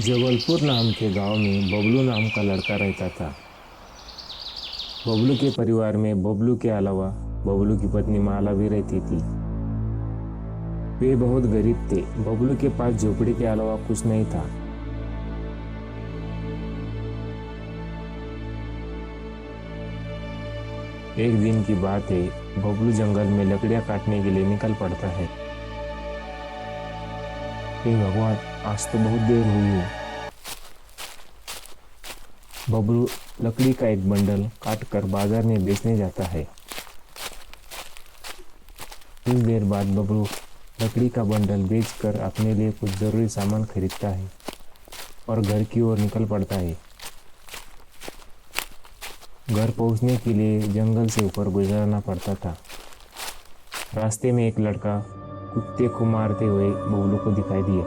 जबलपुर नाम के गांव में बबलू नाम का लड़का रहता था। बबलू के परिवार में बबलू के अलावा बबलू की पत्नी माला भी रहती थी। वे बहुत गरीब थे। बबलू के पास झोपड़ी के अलावा कुछ नहीं था। एक दिन की बात है, बबलू जंगल में लकड़ियां काटने के लिए निकल पड़ता है। हे भगवान, आज तो बहुत देर हुई है। बबलू लकड़ी का एक बंडल काटकर बाजार में बेचने जाता है। कुछ देर बाद बबलू लकड़ी का बंडल बेचकर अपने लिए कुछ जरूरी सामान खरीदता है और घर की ओर निकल पड़ता है। घर पहुंचने के लिए जंगल से ऊपर गुजरना पड़ता था। रास्ते में एक लड़का कुत्ते को मारते हुए बबलू को दिखाई दिया।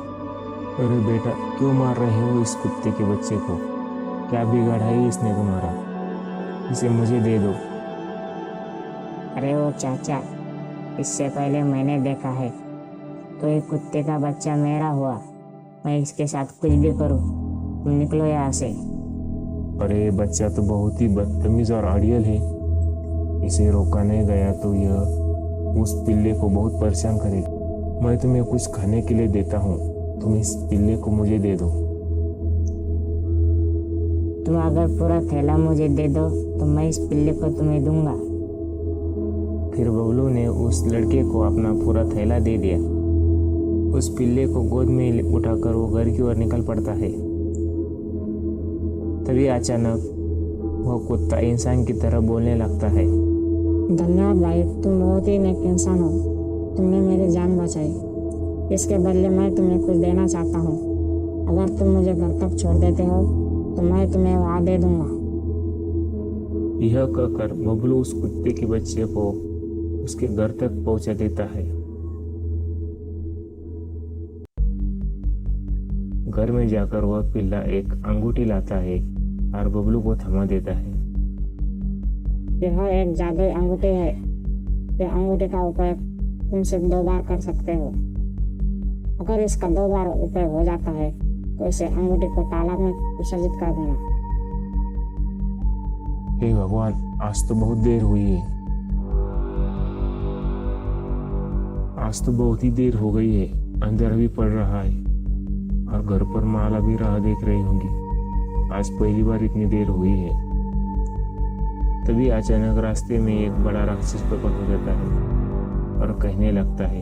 अरे बेटा, क्यों मार रहे हो इस कुत्ते के बच्चे को? क्या बिगाड़ा है इसने तुम्हारा? इसे मुझे दे दो। अरे वो चाचा, इससे पहले मैंने देखा है, तो ये कुत्ते का बच्चा मेरा हुआ, मैं इसके साथ कुछ भी करूं। तुम निकलो यहाँ से। अरे बच्चा तो बहुत ही बदतमीज और अड़ियल है। इसे रोका नहीं गया तो यह उस पिल्ले को बहुत परेशान करेगा। मैं तुम्हें कुछ खाने के लिए देता हूँ, तुम इस पिल्ले को मुझे दे दो। तुम अगर पूरा थैला मुझे दे दो तो मैं इस पिल्ले को तुम्हें दूंगा। फिर बबलू ने उस लड़के को अपना पूरा थैला दे दिया। उस पिल्ले को गोद में उठाकर वो घर की ओर निकल पड़ता है। तभी अचानक वह कुत्ता इंसान की तरह बोलने लगता है। धन्यवाद भाई, तुम बहुत ही नेक इंसान हो। तुमने मेरी जान बचाई। इसके बदले मैं तुम्हें कुछ देना चाहता हूँ। अगर तुम मुझे घर तक छोड़ देते हो तो मैं तुम्हें वहाँ दे दूंगा। यह कहकर बबलू उस कुत्ते के बच्चे को उसके घर तक पहुंचा देता है। घर में जाकर वह पिल्ला एक अंगूठी लाता है और बबलू को थमा देता है। यह एक जादुई अंगूठी है। यह अंगूठी का उपयोग तुम सिर्फ 2 बार कर सकते हो। अगर इसका 2 बार उपयोग हो जाता है तो इसे अंगूठी को तालाब में विसर्जित कर देना। हे भगवान, आज तो बहुत देर हुई है। आज तो बहुत ही देर हो गई है। अंधेरा भी पड़ रहा है और घर पर माला भी राह देख रही होंगी। आज पहली बार इतनी देर हुई है। तभी अचानक रास्ते में एक बड़ा राक्षस प्रकट हो जाता है और कहने लगता है,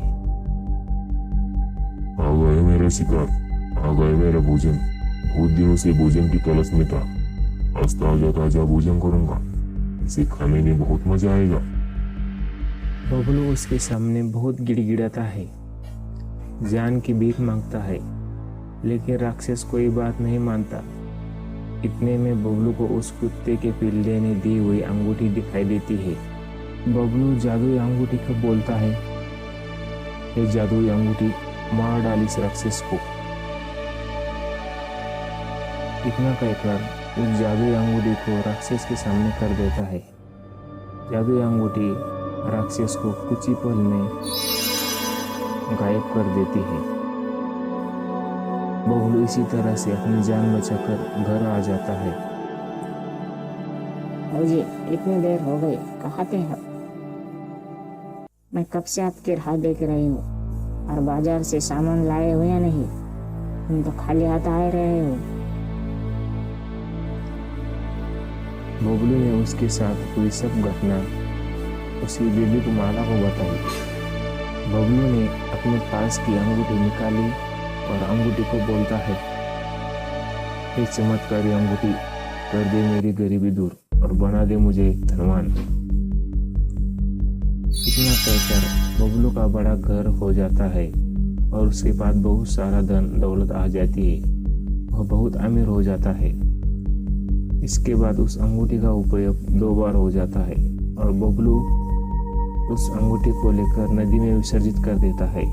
आ गए मेरा शिकार, आ गए मेरा भोजन। बहुत दिनों से भोजन की तलाश में था। आज ताजा ताजा भोजन करूंगा। इसे खाने में बहुत मजा आएगा। बबलू उसके सामने बहुत गिड़गिड़ाता है, जान की भीख मांगता है, लेकिन राक्षस कोई बात नहीं मानता। इतने में बबलू को उस कुत्ते के पिल्ले ने दी हुई अंगूठी दिखाई देती है। बबलू जादुई अंगूठी को बोलता है, ये जादुई अंगूठी मार डाल इस राक्षस को। इतना कहकर उस जादुई अंगूठी को राक्षस के सामने कर देता है। जादुई अंगूठी राक्षस को कुछ ही पल में गायब कर देती है। बबलू इसी तरह से अपनी जान बचाकर घर आ जाता है। जी, इतनी देर हो गई, कहाँ थे आप? मैं कब से आपकी राह देख रही हूँ और बाजार से सामान लाए हो या नहीं? तुम तो खाली हाथ आ रहे हो। बबलू ने उसके साथ हुई सब घटना उसी बेबी को माला को बताई। बबलू ने अपने पास की अंगूठी निकाली और अंगूठी को बोलता है, ये चमत्कारी अंगूठी कर दे मेरी गरीबी दूर और बना दे मुझे धनवान। इतना कहकर बबलू का बड़ा घर हो जाता है और उसके बाद बहुत सारा धन दौलत आ जाती है। वह बहुत अमीर हो जाता है। इसके बाद उस अंगूठी का उपयोग 2 बार हो जाता है और बबलू उस अंगूठी को लेकर नदी में विसर्जित कर देता है।